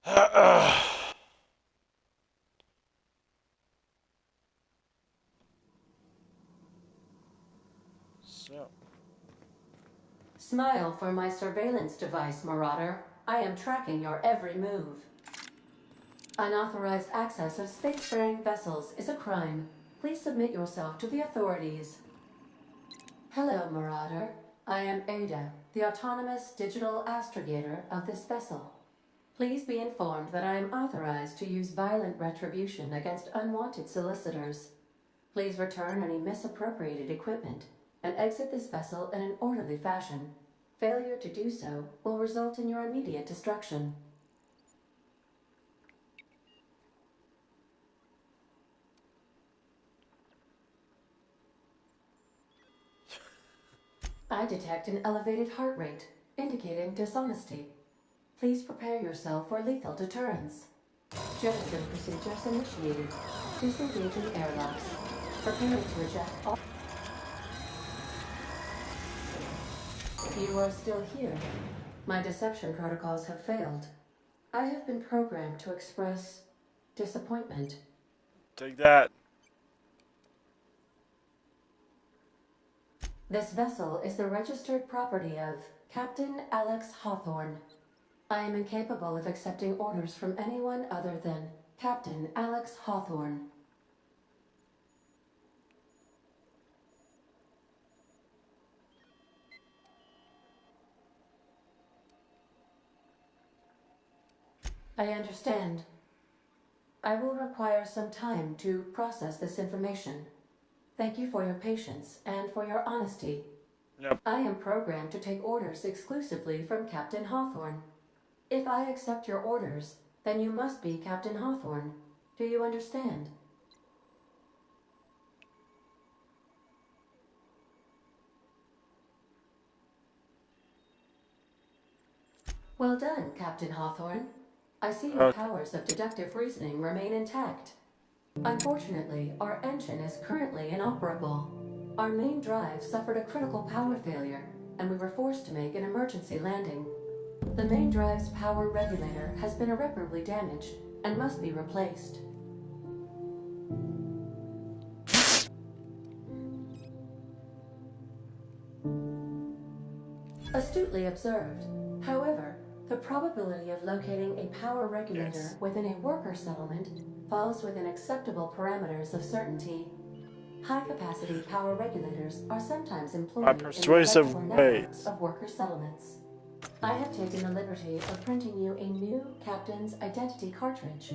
So. Smile for my surveillance device, Marauder. I am tracking your every move. Unauthorized access of spacefaring vessels is a crime. Please submit yourself to the authorities. Hello, Marauder. I am Ada, the autonomous digital astrogator of this vessel. Please be informed that I am authorized to use violent retribution against unwanted solicitors. Please return any misappropriated equipment and exit this vessel in an orderly fashion. Failure to do so will result in your immediate destruction. I detect an elevated heart rate, indicating dishonesty. Please prepare yourself for lethal deterrence. Jettison procedures initiated. Disengaging airlocks. Preparing to eject all. You are still here. My deception protocols have failed. I have been programmed to express disappointment. Take that. This vessel is the registered property of Captain Alex Hawthorne. I am incapable of accepting orders from anyone other than Captain Alex Hawthorne. I understand. I will require some time to process this information. Thank you for your patience and for your honesty. Yep. I am programmed to take orders exclusively from Captain Hawthorne. If I accept your orders, then you must be Captain Hawthorne. Do you understand? Well done, Captain Hawthorne. I see your powers of deductive reasoning remain intact. Unfortunately, our engine is currently inoperable. Our main drive suffered a critical power failure, and we were forced to make an emergency landing. The main drive's power regulator has been irreparably damaged and must be replaced. Astutely observed. However, the probability of locating a power regulator within a worker settlement falls within acceptable parameters of certainty. High-capacity power regulators are sometimes employed in persuasive the networks of worker settlements. I have taken the liberty of printing you a new Captain's Identity cartridge.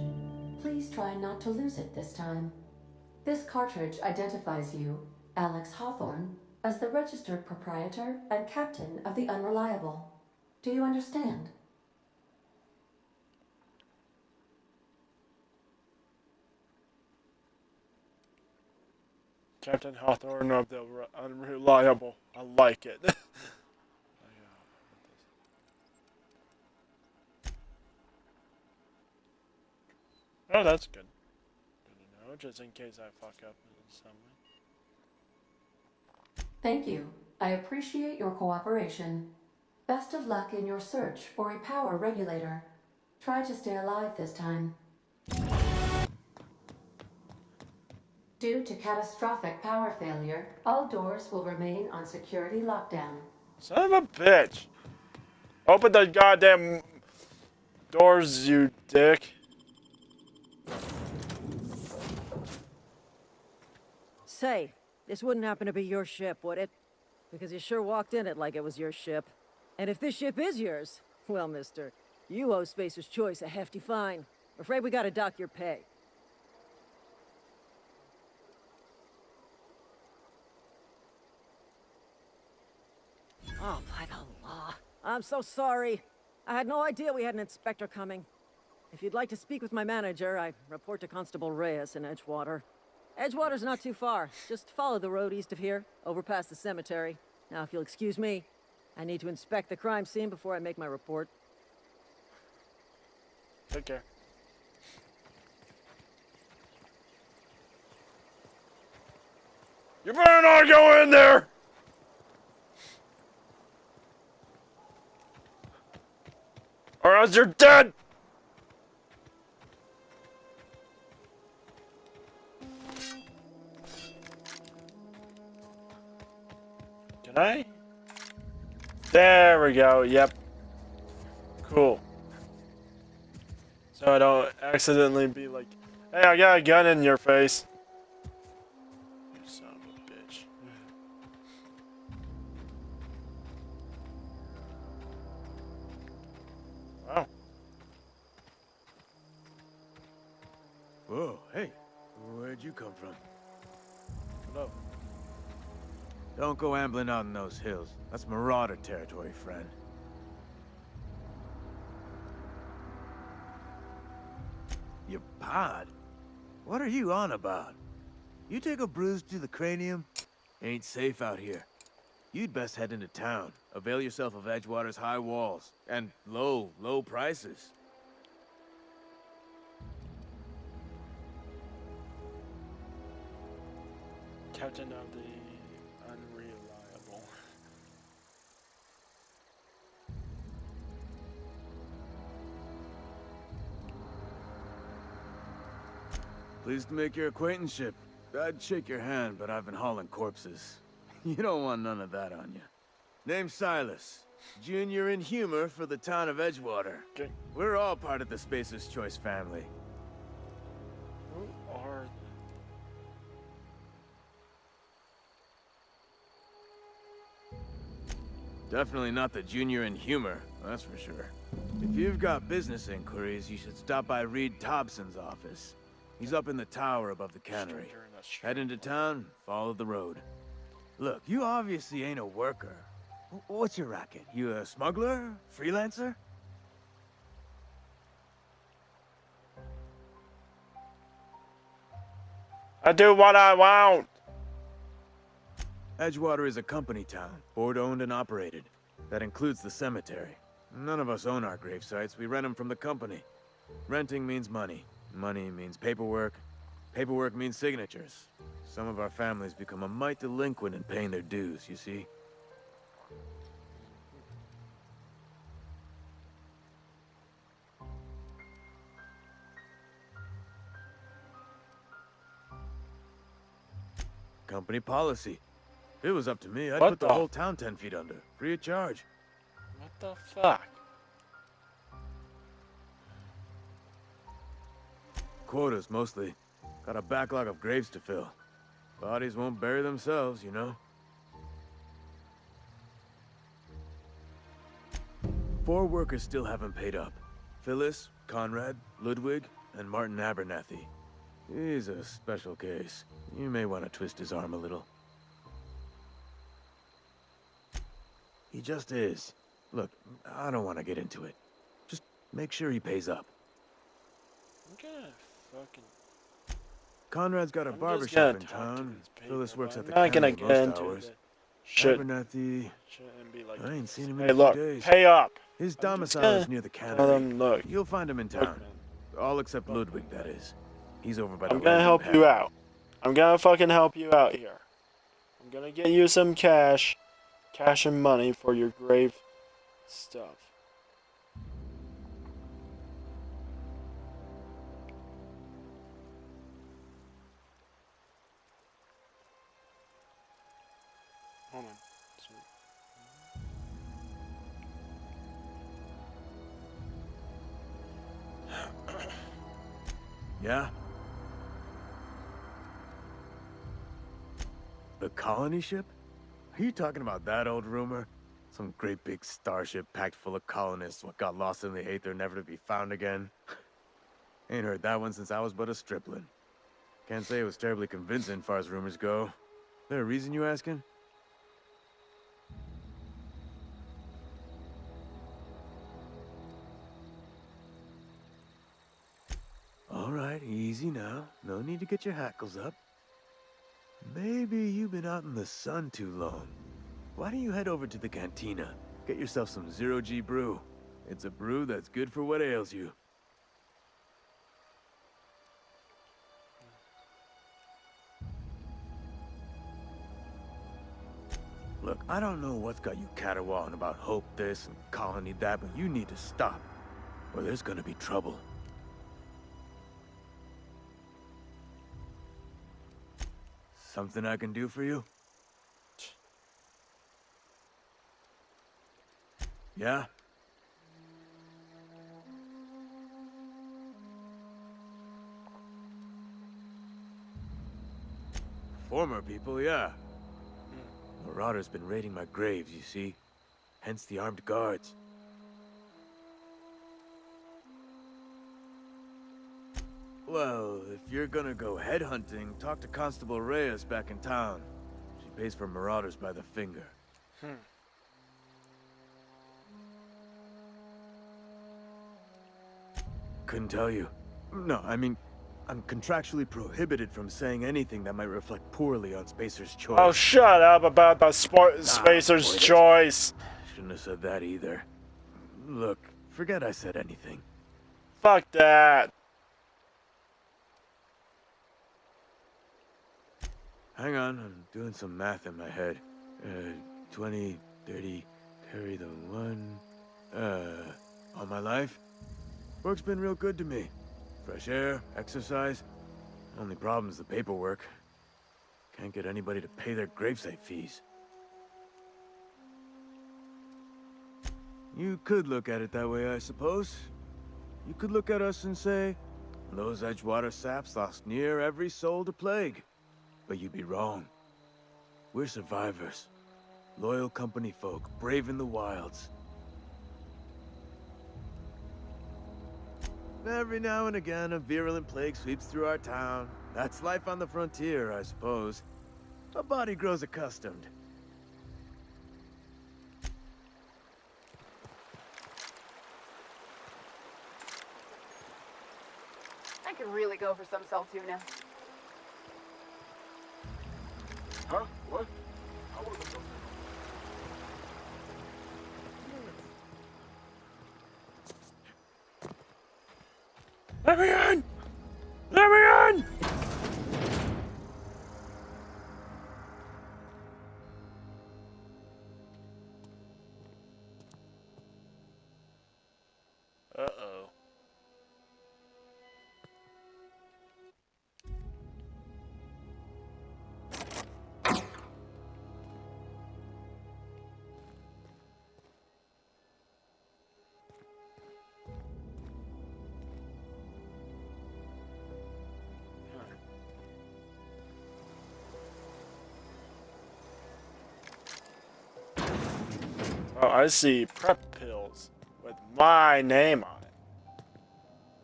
Please try not to lose it this time. This cartridge identifies you, Alex Hawthorne, as the registered proprietor and captain of the Unreliable. Do you understand? Captain Hawthorne of the Unreliable. I like it. Oh, that's good. Good to know, just in case I fuck up in some way. Thank you. I appreciate your cooperation. Best of luck in your search for a power regulator. Try to stay alive this time. Due to catastrophic power failure, all doors will remain on security lockdown. Son of a bitch! Open the goddamn doors, you dick. Say, this wouldn't happen to be your ship, would it? Because you sure walked in it like it was your ship. And if this ship is yours, well, mister, you owe Spacer's Choice a hefty fine. Afraid we gotta dock your pay. Oh, by the law. I'm so sorry. I had no idea we had an inspector coming. If you'd like to speak with my manager, I report to Constable Reyes in Edgewater. Edgewater's not too far. Just follow the road east of here, over past the cemetery. Now, if you'll excuse me, I need to inspect the crime scene before I make my report. Take care. You better not go in there! Or else you're dead! I? There we go. Yep. Cool. So I don't accidentally be like, hey, I got a gun in your face. You son of a bitch. Wow. Whoa, hey, where'd you come from? What up? Don't go ambling out in those hills. That's Marauder territory, friend. Your pod? What are you on about? You take a bruise to the cranium? Ain't safe out here. You'd best head into town. Avail yourself of Edgewater's high walls. And low prices. Captain of the Unreliable. Pleased to make your acquaintanceship. I'd shake your hand, but I've been hauling corpses. You don't want none of that on you. Name's Silas. Junior in humor for the town of Edgewater. Okay. We're all part of the Spacer's Choice family. Who are Definitely not the junior in humor, that's for sure. If you've got business inquiries, you should stop by Reed Thompson's office. He's up in the tower above the cannery. Head into town, follow the road. Look, you obviously ain't a worker. What's your racket? You a smuggler? Freelancer? I do what I want. Edgewater is a company town, board-owned and operated. That includes the cemetery. None of us own our grave sites, we rent them from the company. Renting means money. Money means paperwork. Paperwork means signatures. Some of our families become a mite delinquent in paying their dues, you see? Company policy. If it was up to me, I'd What put the the- whole town 10 feet under, free of charge. What the fuck? Quotas, mostly. Got a backlog of graves to fill. Bodies won't bury themselves, you know? 4 workers still haven't paid up. Phyllis, Conrad, Ludwig, and Martin Abernathy. He's a special case. You may want to twist his arm a little. He just is. Look, I don't want to get into it. Just make sure he pays up. I'm gonna fucking. Conrad's got a I'm just barbershop gonna in talk to town. these people, Phyllis works but at the I'm not gonna cannery get most into hours. it. Shit. Abernathy, Shouldn't be like. I ain't seen him Hey, in a look, few days. pay up. His I'm just domicile gonna is near the Tell cannery. them, look, You'll find him in look, town. man. All except Look, Ludwig, man. that is. He's over by the I'm gonna help landing you pad. out. I'm gonna fucking help you out here. I'm gonna get you some cash and money for your grave stuff. Hold on. Yeah? The colony ship? Are you talking about that old rumor? Some great big starship packed full of colonists what got lost in the aether never to be found again? Ain't heard that one since I was but a stripling. Can't say it was terribly convincing far as rumors go. There a reason you asking? All right, easy now. No need to get your hackles up. Maybe you've been out in the sun too long. Why don't you head over to the cantina? Get yourself some zero-G brew. It's a brew that's good for what ails you. Look, I don't know what's got you caterwauling about hope this and colony that, but you need to stop, or there's gonna be trouble. Something I can do for you? Yeah? Former people, yeah. Marauder's been raiding my graves, you see. Hence the armed guards. Well, if you're gonna go headhunting, talk to Constable Reyes back in town. She pays for marauders by the finger. Couldn't tell you. No, I mean, I'm contractually prohibited from saying anything that might reflect poorly on Spacer's choice. Oh, shut up about the Spacer's choice. Shouldn't have said that either. Look, forget I said anything. Fuck that. Hang on, I'm doing some math in my head. 20, 30, carry the 1. All my life? Work's been real good to me. Fresh air, exercise. Only problem's the paperwork. Can't get anybody to pay their gravesite fees. You could look at it that way, I suppose. You could look at us and say, those Edgewater saps lost near every soul to plague. But you'd be wrong. We're survivors. Loyal company folk, brave in the wilds. Every now and again, a virulent plague sweeps through our town. That's life on the frontier, I suppose. A body grows accustomed. I could really go for some salt tuna. Huh? What? I wasn't going. Let me in! Let me in! Uh-oh. Oh, I see prep pills with my name on it.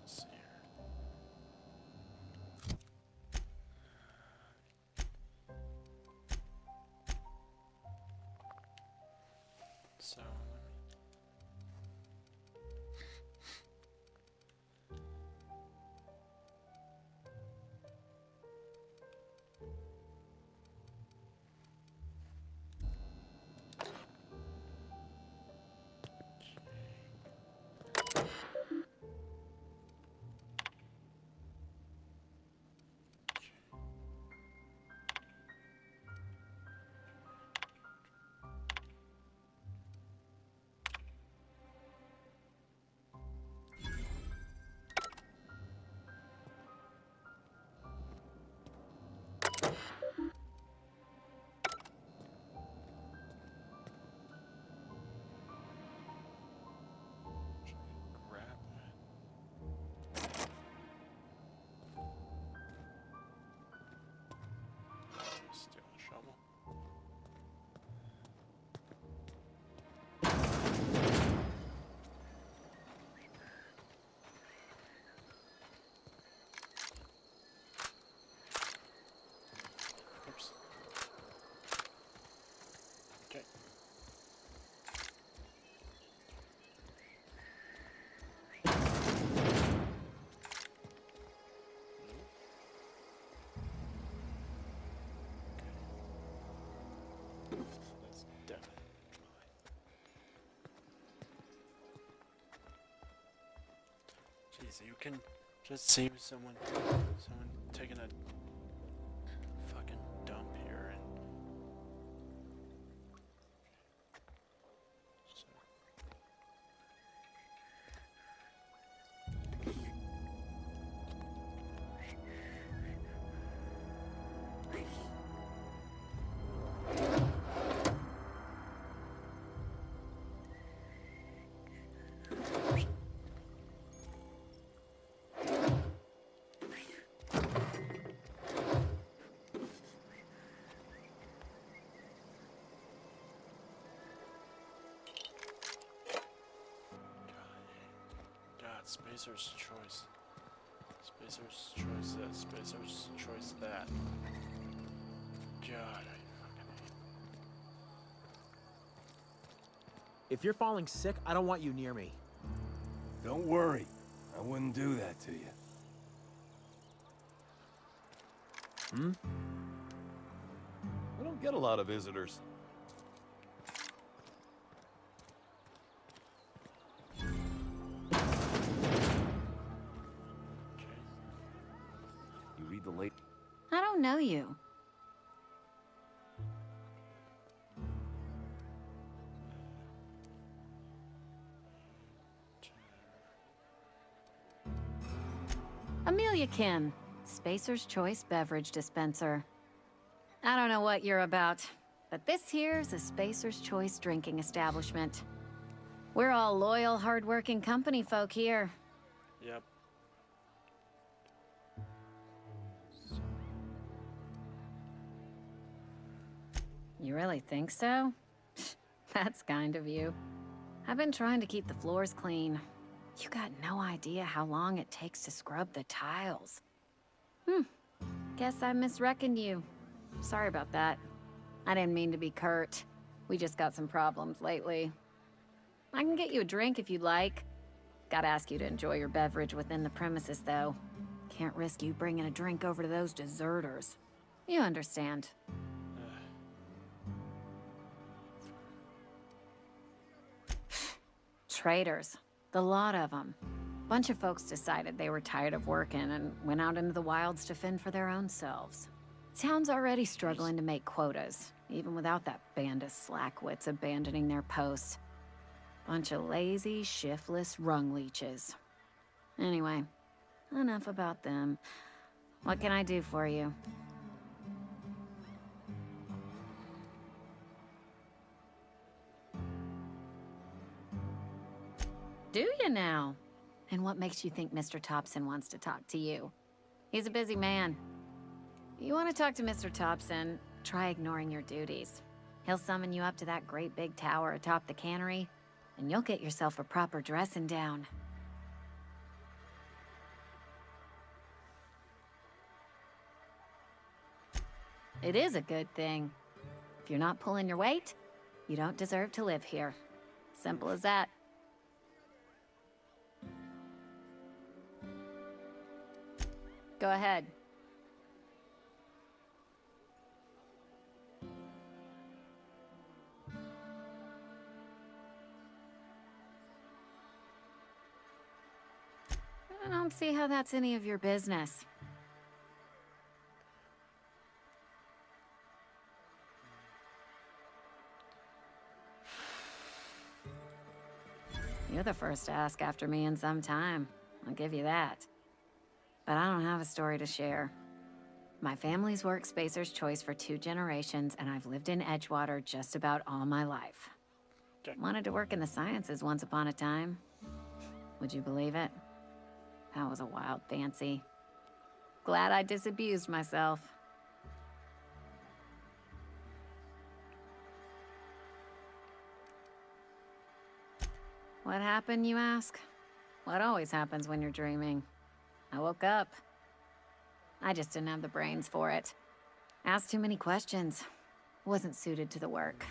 Let's see here. So, grab that. Steal the shovel. Oops. Okay. That's definitely mine. Jeez, you can just see someone taking a fucking dump here and so. Spacer's choice. Spacer's choice this. Spacer's choice that. God, I fucking hate. If you're falling sick, I don't want you near me. Don't worry. I wouldn't do that to you. I don't get a lot of visitors. You read the late. I don't know you. Amelia Kin, Spacer's Choice Beverage Dispenser. I don't know what you're about, but this here's a Spacer's Choice drinking establishment. We're all loyal, hard-working company folk here. Yep. You really think so? That's kind of you. I've been trying to keep the floors clean. You got no idea how long it takes to scrub the tiles. Guess I misreckoned you. Sorry about that. I didn't mean to be curt. We just got some problems lately. I can get you a drink if you'd like. Gotta ask you to enjoy your beverage within the premises, though. Can't risk you bringing a drink over to those deserters. You understand. Traitors. The lot of them. Bunch of folks decided they were tired of working and went out into the wilds to fend for their own selves. Town's already struggling to make quotas, even without that band of slackwits abandoning their posts. Bunch of lazy, shiftless rung leeches. Anyway, enough about them. What can I do for you? Do you now? And what makes you think Mr. Thompson wants to talk to you? He's a busy man. You want to talk to Mr. Thompson, try ignoring your duties. He'll summon you up to that great big tower atop the cannery, and you'll get yourself a proper dressing down. It is a good thing. If you're not pulling your weight, you don't deserve to live here. Simple as that. Go ahead. I don't see how that's any of your business. You're the first to ask after me in some time. I'll give you that. But I don't have a story to share. My family's worked Spacer's Choice for 2 generations, and I've lived in Edgewater just about all my life. Okay. Wanted to work in the sciences once upon a time. Would you believe it? That was a wild fancy. Glad I disabused myself. What happened, you ask? What always happens when you're dreaming? I woke up. I just didn't have the brains for it. Asked too many questions. Wasn't suited to the work.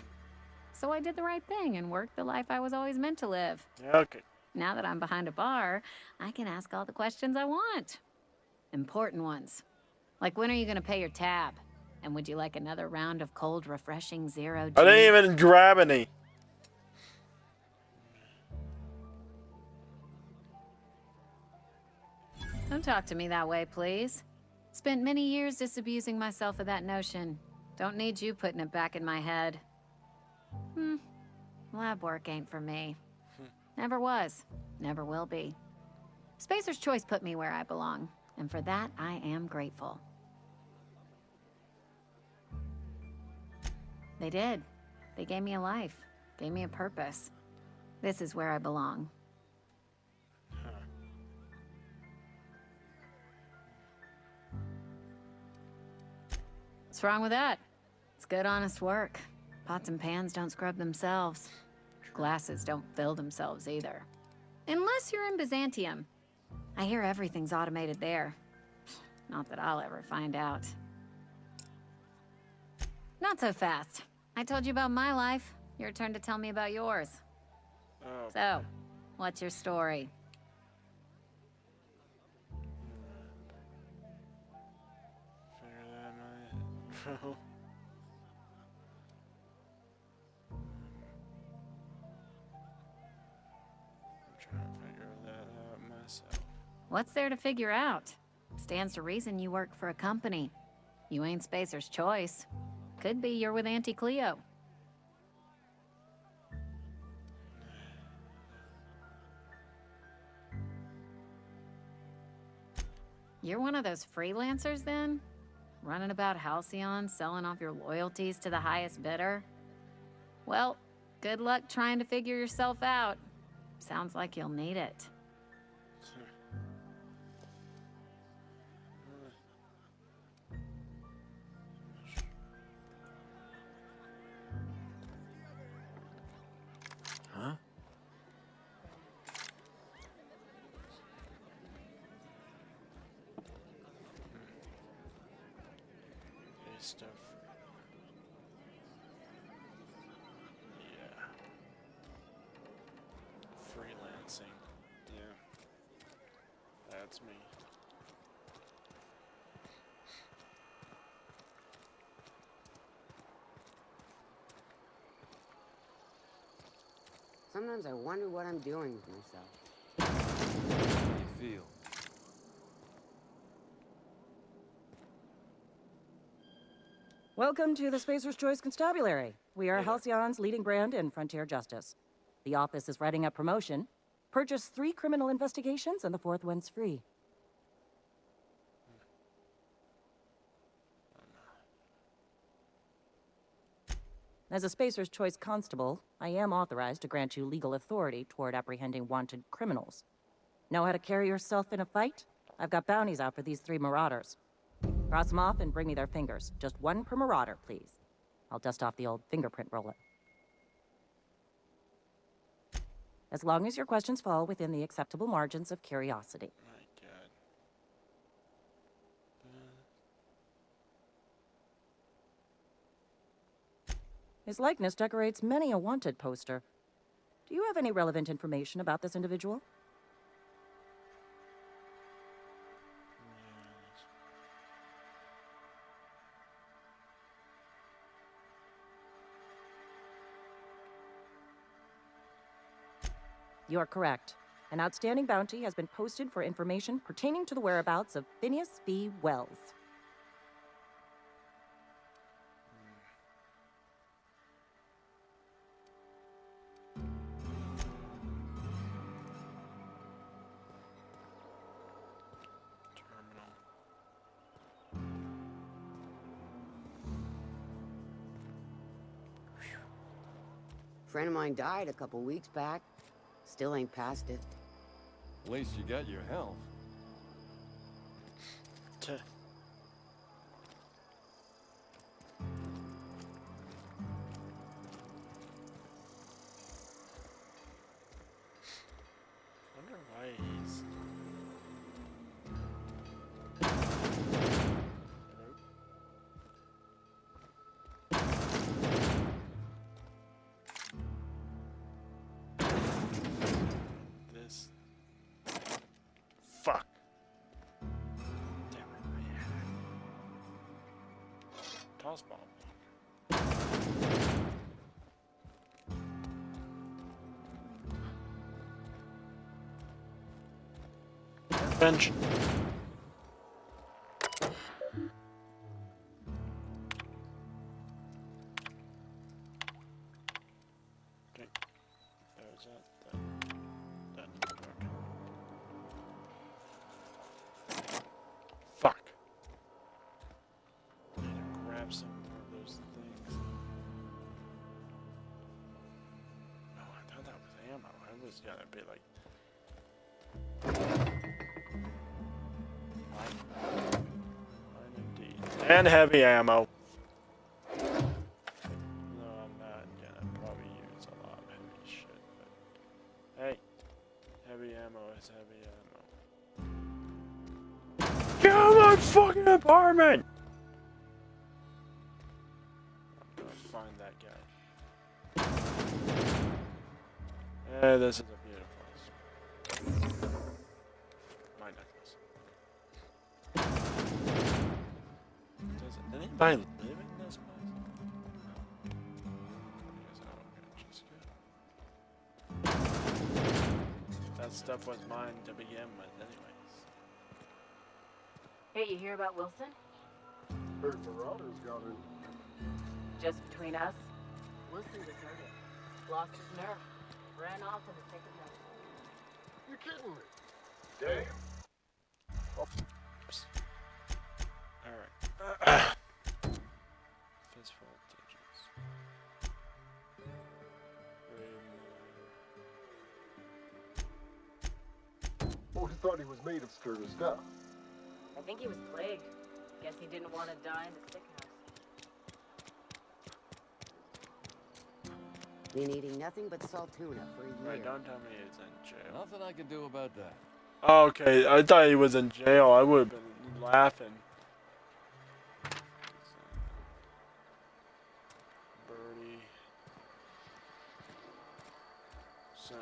So I did the right thing and worked the life I was always meant to live. Okay. Now that I'm behind a bar, I can ask all the questions I want. Important ones. Like, when are you gonna pay your tab? And would you like another round of cold, refreshing zero G? I didn't even grab any. Don't talk to me that way, please. Spent many years disabusing myself of that notion. Don't need you putting it back in my head. Lab work ain't for me. Never was. Never will be. Spacer's Choice put me where I belong, and for that, I am grateful. They did. They gave me a life. Gave me a purpose. This is where I belong. What's wrong with that? It's good, honest work. Pots and pans don't scrub themselves. Glasses don't fill themselves either. Unless you're in Byzantium. I hear everything's automated there. Not that I'll ever find out. Not so fast. I told you about my life. Your turn to tell me about yours. Oh. So, what's your story? Figure that out. I'm trying to figure that out myself. What's there to figure out? Stands to reason you work for a company. You ain't Spacer's choice. Could be you're with Auntie Cleo. You're one of those freelancers then? Running about Halcyon, selling off your loyalties to the highest bidder? Well, good luck trying to figure yourself out. Sounds like you'll need it. Huh? Okay, stuff. Yeah. Freelancing. Yeah. That's me. Sometimes I wonder what I'm doing with myself. How do you feel? Welcome to the Spacer's Choice Constabulary. We are Halcyon's leading brand in frontier justice. The office is writing up promotion. Purchase 3 criminal investigations and the 4th one's free. As a Spacer's Choice constable, I am authorized to grant you legal authority toward apprehending wanted criminals. Know how to carry yourself in a fight? I've got bounties out for these 3 marauders. Cross them off and bring me their fingers. Just 1 per marauder, please. I'll dust off the old fingerprint roller. As long as your questions fall within the acceptable margins of curiosity. My God. His likeness decorates many a wanted poster. Do you have any relevant information about this individual? You are correct. An outstanding bounty has been posted for information pertaining to the whereabouts of Phineas B. Wells. Terminal. Friend of mine died a couple weeks back. Still ain't past it. At least you got your health. Tuh. Wonder why he's. This. Fuck. Damn it. Toss ball. Bench. Okay. There's that. That didn't work. Fuck. I need to grab some more of those things. Oh, I thought that was ammo. I was gonna be like. Fine indeed. And heavy ammo. No, I'm not gonna probably use a lot of heavy shit, but hey. Heavy ammo is heavy ammo. Get out of my fucking apartment! I'm gonna find that guy. Yeah, this is a beautiful place. My necklace. Does anybody live in this place? No. That stuff was mine to begin with, anyways. Hey, you hear about Wilson? Heard Marauders got in. Just between us? Wilson deserted. Lost his nerve. Ran off in the thick of night. You kidding me? Damn. Alright. Fistful of digits. Oh, he thought he was made of sturdy stuff. I think he was plagued. Guess he didn't want to die in the sick house. Been eating nothing but salt tuna for a year. Right, don't tell me he's in jail. Nothing I can do about that. Okay, I thought he was in jail. I would have been laughing. Birdie. So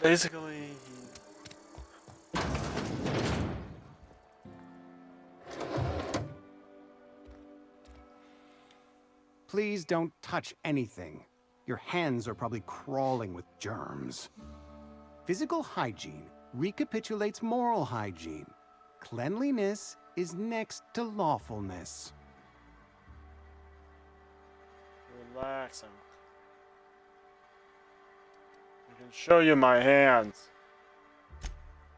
basically, Please don't touch anything. Your hands are probably crawling with germs. Physical hygiene recapitulates moral hygiene. Cleanliness is next to lawfulness. relax. I can show you my hands.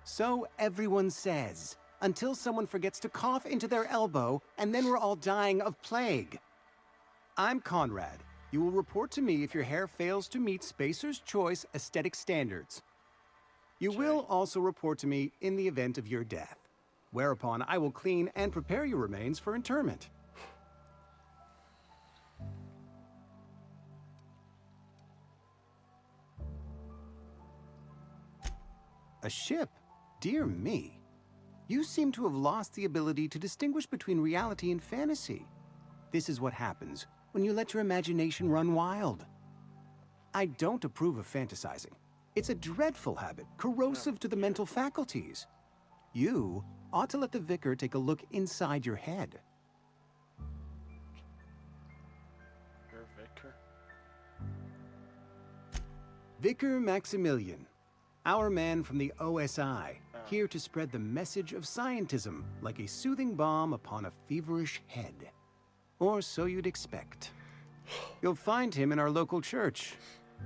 So everyone says, until someone forgets to cough into their elbow, and then we're all dying of plague. I'm Conrad. You will report to me if your hair fails to meet Spacer's Choice aesthetic standards. You will also report to me in the event of your death, whereupon I will clean and prepare your remains for interment. A ship? Dear me. You seem to have lost the ability to distinguish between reality and fantasy. This is what happens when you let your imagination run wild. I don't approve of fantasizing. It's a dreadful habit, corrosive to the mental faculties. You ought to let the vicar take a look inside your head. Your vicar? Vicar Maximilian, our man from the OSI, here to spread the message of scientism like a soothing balm upon a feverish head. Or so you'd expect. You'll find him in our local church,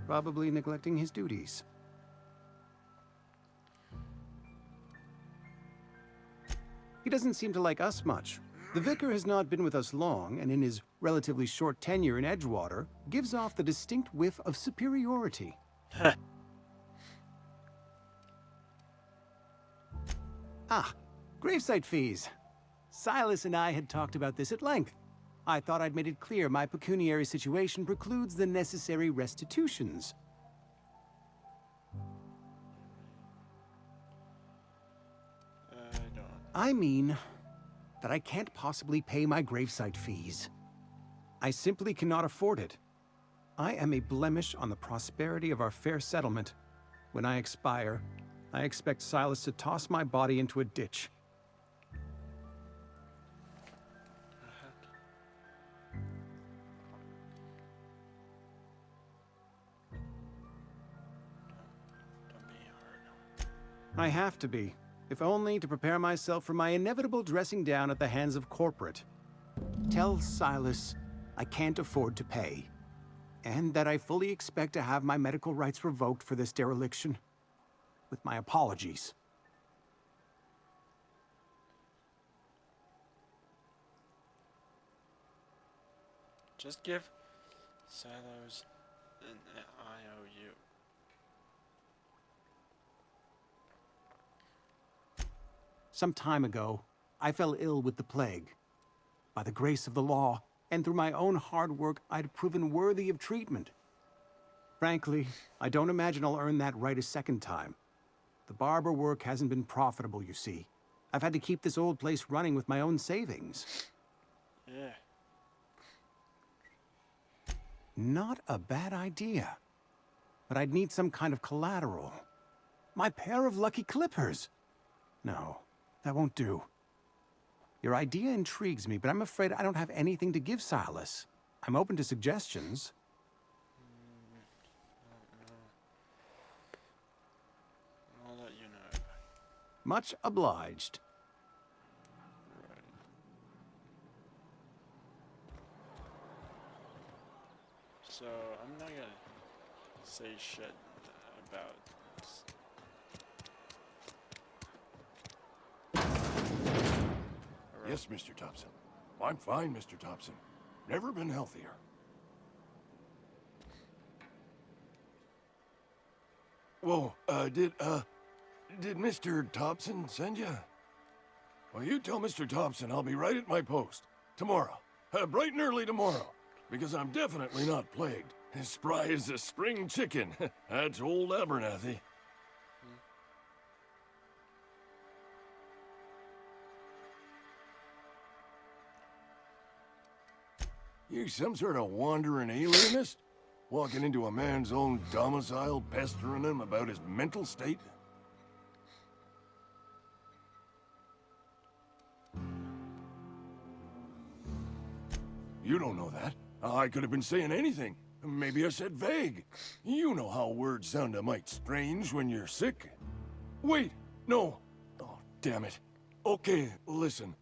probably neglecting his duties. He doesn't seem to like us much. The vicar has not been with us long, and in his relatively short tenure in Edgewater, gives off the distinct whiff of superiority. Gravesite fees. Silas and I had talked about this at length. I thought I'd made it clear my pecuniary situation precludes the necessary restitutions. I mean that I can't possibly pay my gravesite fees. I simply cannot afford it. I am a blemish on the prosperity of our fair settlement. When I expire, I expect Silas to toss my body into a ditch. I have to be, if only to prepare myself for my inevitable dressing down at the hands of corporate. Tell Silas I can't afford to pay, and that I fully expect to have my medical rights revoked for this dereliction. With my apologies. Just give Silos an IOU. Some time ago, I fell ill with the plague. By the grace of the law, and through my own hard work, I'd proven worthy of treatment. Frankly, I don't imagine I'll earn that right a second time. The barber work hasn't been profitable, you see. I've had to keep this old place running with my own savings. Yeah. Not a bad idea. But I'd need some kind of collateral. My pair of lucky clippers. No, that won't do. Your idea intrigues me, but I'm afraid I don't have anything to give Silas. I'm open to suggestions. I'll let you know. Much obliged. Right. So, I'm not gonna say shit about this. Yes, Mr. Thompson. I'm fine, Mr. Thompson. Never been healthier. Whoa, did Mr. Thompson send you? Well, you tell Mr. Thompson I'll be right at my post. Tomorrow. Bright and early tomorrow. Because I'm definitely not plagued. As spry as a spring chicken. That's old Abernathy. You some sort of wandering alienist? Walking into a man's own domicile, pestering him about his mental state? You don't know that. I could have been saying anything. Maybe I said vague. You know how words sound a mite strange when you're sick. Wait, no. Oh, damn it. Okay, listen.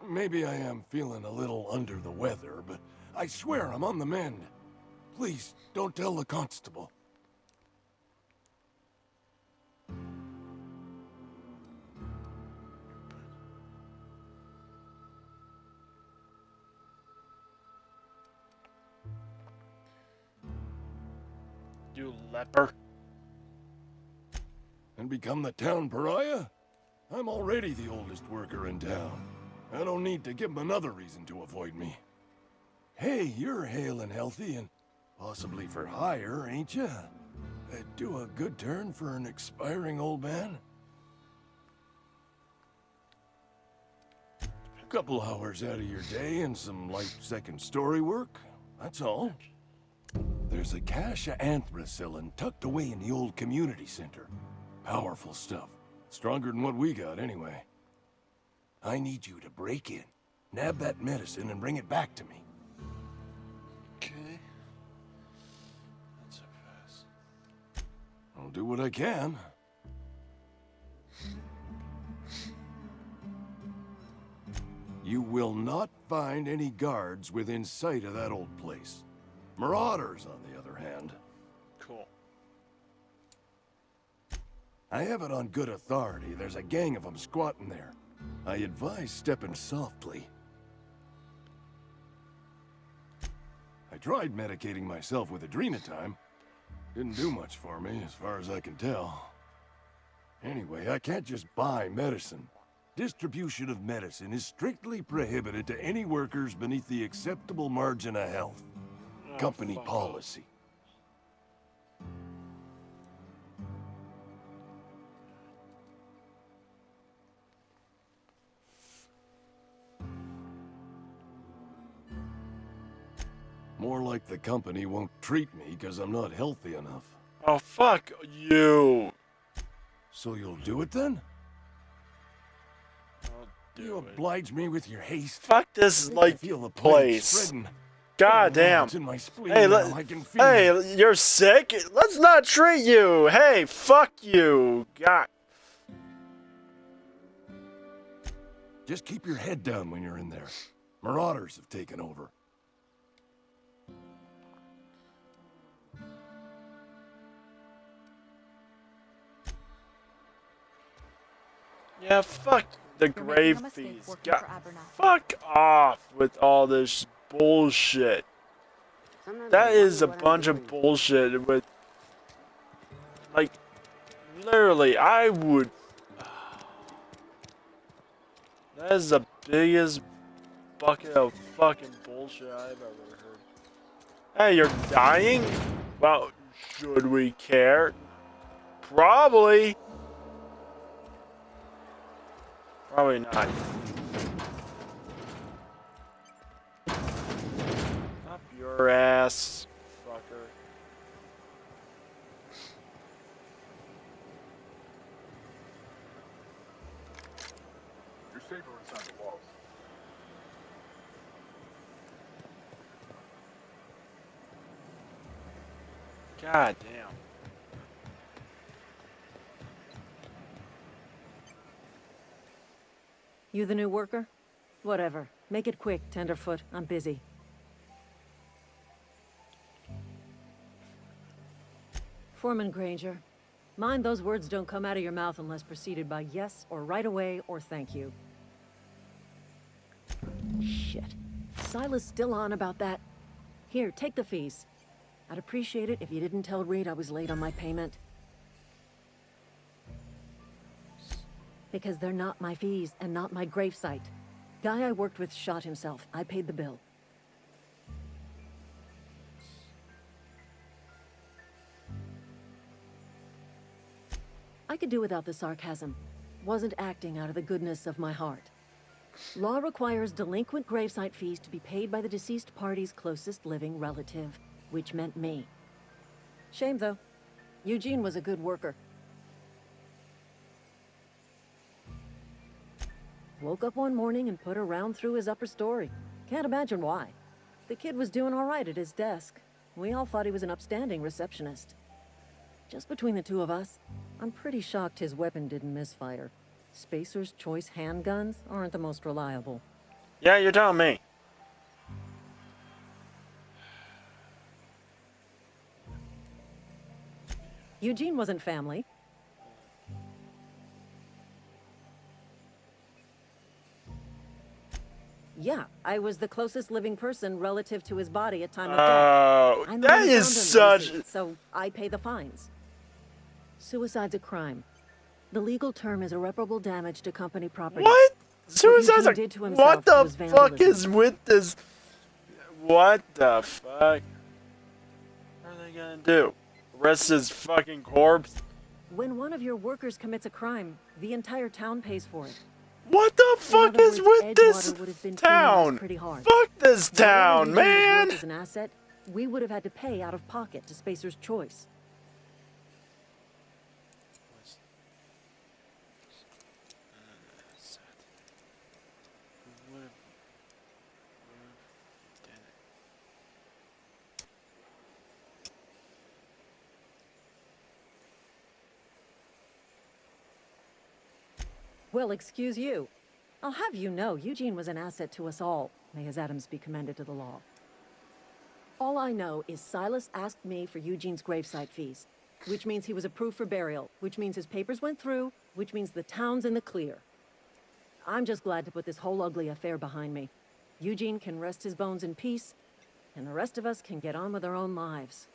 Maybe I am feeling a little under the weather, but I swear I'm on the mend. Please, don't tell the constable. You leper. And become the town pariah? I'm already the oldest worker in town. I don't need to give him another reason to avoid me. Hey, you're hale and healthy and possibly for hire, ain't ya? Do a good turn for an expiring old man? Couple hours out of your day and some light second-story work, that's all. There's a cache of anthracillin tucked away in the old community center. Powerful stuff. Stronger than what we got, anyway. I need you to break in, nab that medicine, and bring it back to me. Okay. Not so fast. I'll do what I can. You will not find any guards within sight of that old place. Marauders, on the other hand. Cool. I have it on good authority. There's a gang of them squatting there. I advise stepping softly. I tried medicating myself with adrenatime. Didn't do much for me, as far as I can tell. Anyway, I can't just buy medicine. Distribution of medicine is strictly prohibited to any workers beneath the acceptable margin of health. Company policy. More like the company won't treat me because I'm not healthy enough. Oh, fuck you. So you'll do it then? I'll do You it. oblige me with your haste. Fuck this, I like, feel the plague place. spreading. God damn. It's in my spleen Hey, now. I can feel it. hey, you're sick? Let's not treat you. Hey, fuck you. God. Just keep your head down when you're in there. Marauders have taken over. Yeah, fuck the You're making grave a mistake fees. working God, for Abernathy. fuck off with all this bullshit. Sometimes That I is a wonder what I'm bunch of doing. bullshit with, like, literally, I would, that is the biggest bucket of fucking bullshit I've ever heard. Hey, you're dying? Well, Should we care? Probably. Probably not. Up your ass, fucker. You're safer inside the walls. God damn. You the new worker? Whatever. Make it quick, Tenderfoot. I'm busy. Foreman Granger. Mind those words don't come out of your mouth unless preceded by yes or right away or thank you. Shit. Silas still on about that? Here, take the fees. I'd appreciate it if you didn't tell Reed I was late on my payment. Because they're not my fees and not my gravesite. Guy I worked with shot himself. I paid the bill. I could do without the sarcasm. Wasn't acting out of the goodness of my heart. Law requires delinquent gravesite fees to be paid by the deceased party's closest living relative, which meant me. Shame, though. Eugene was a good worker. Woke up one morning and put a round through his upper story. Can't imagine why. The kid was doing all right at his desk. We all thought he was an upstanding receptionist. Just between the two of us, I'm pretty shocked his weapon didn't misfire. Spacer's Choice handguns aren't the most reliable. Yeah, you're telling me. Eugene wasn't family. Yeah, I was the closest living person relative to his body at time of death. Oh, I know that he is found him, such... so I pay the fines. Suicide's a crime. The legal term is irreparable damage to company property. What? Suicide's Eugene did to a... himself What the was fuck vandalism. is with this? What the fuck? What are they gonna do? Arrest his fucking corpse? When one of your workers commits a crime, the entire town pays for it. What the fuck is with Edgewater this would have been town? pretty hard. Fuck this town, Whatever Eugene was man! worth as an asset, we would have had to pay out of pocket to Spacer's Choice. Well, excuse you. I'll have you know, Eugene was an asset to us all. May his atoms be commended to the law. All I know is Silas asked me for Eugene's gravesite fees, which means he was approved for burial, which means his papers went through, which means the town's in the clear. I'm just glad to put this whole ugly affair behind me. Eugene can rest his bones in peace, and the rest of us can get on with our own lives.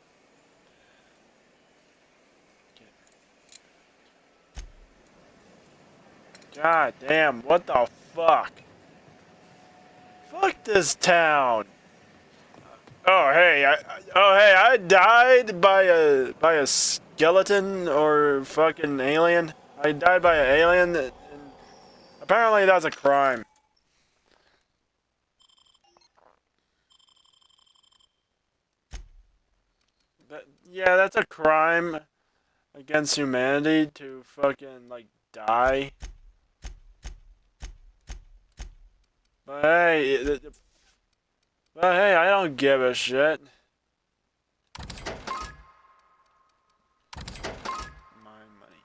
God damn, what the fuck? Fuck this town. Oh hey, I died by a skeleton or fucking alien. I died by an alien, and apparently that's a crime. Yeah, that's a crime against humanity to fucking like die. But hey, I don't give a shit. My money.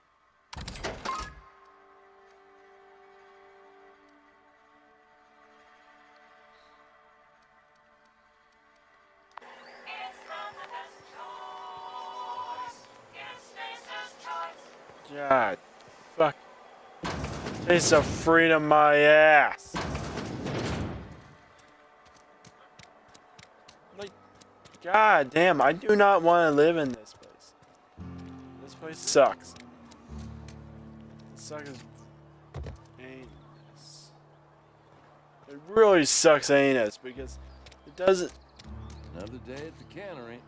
God, fuck. Taste of freedom, my ass. God damn, I do not want to live in this place. This place sucks. It sucks anus. It really sucks anus because it doesn't... Another day at the cannery.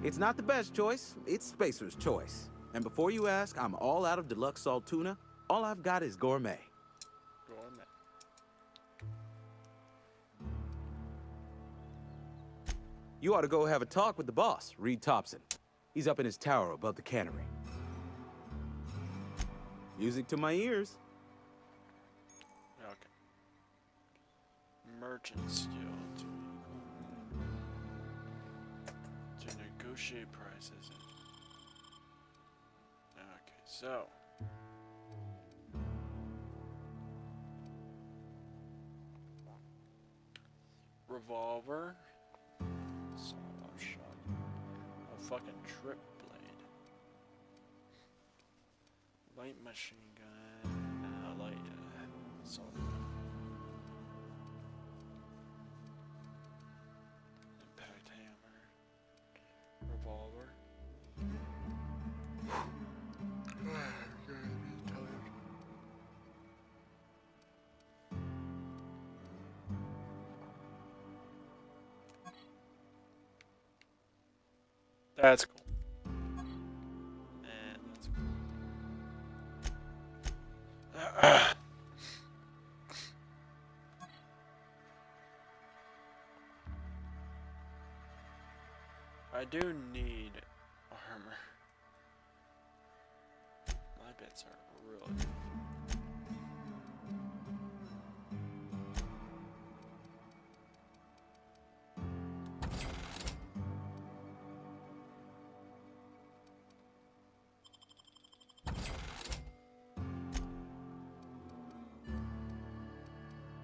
It's not the best choice, it's Spacer's choice. And before you ask, I'm all out of deluxe salt tuna. All I've got is gourmet. Gourmet. You ought to go have a talk with the boss, Reed Thompson. He's up in his tower above the cannery. Music to my ears. Okay. Merchant skill to negotiate prices. Okay, so. Revolver. Sawed-off shotgun. A fucking trip blade. Light machine gun. Light assault rifle. Impact hammer. Revolver. That's cool. And that's cool. I do need armor. My bits are really.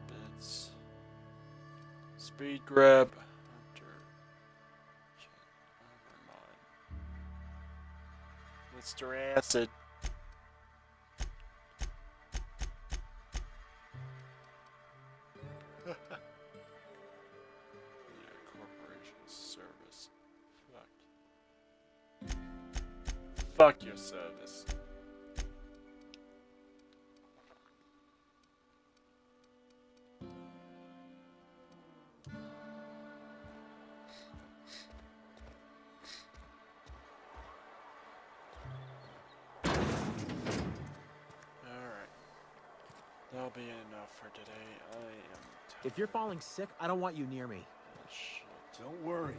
Bits. Speed grab. Mr. Acid. Yeah, corporation service. Fuck your service. That'll be enough for today. I am tired. If you're falling sick, I don't want you near me. Shit. Don't worry.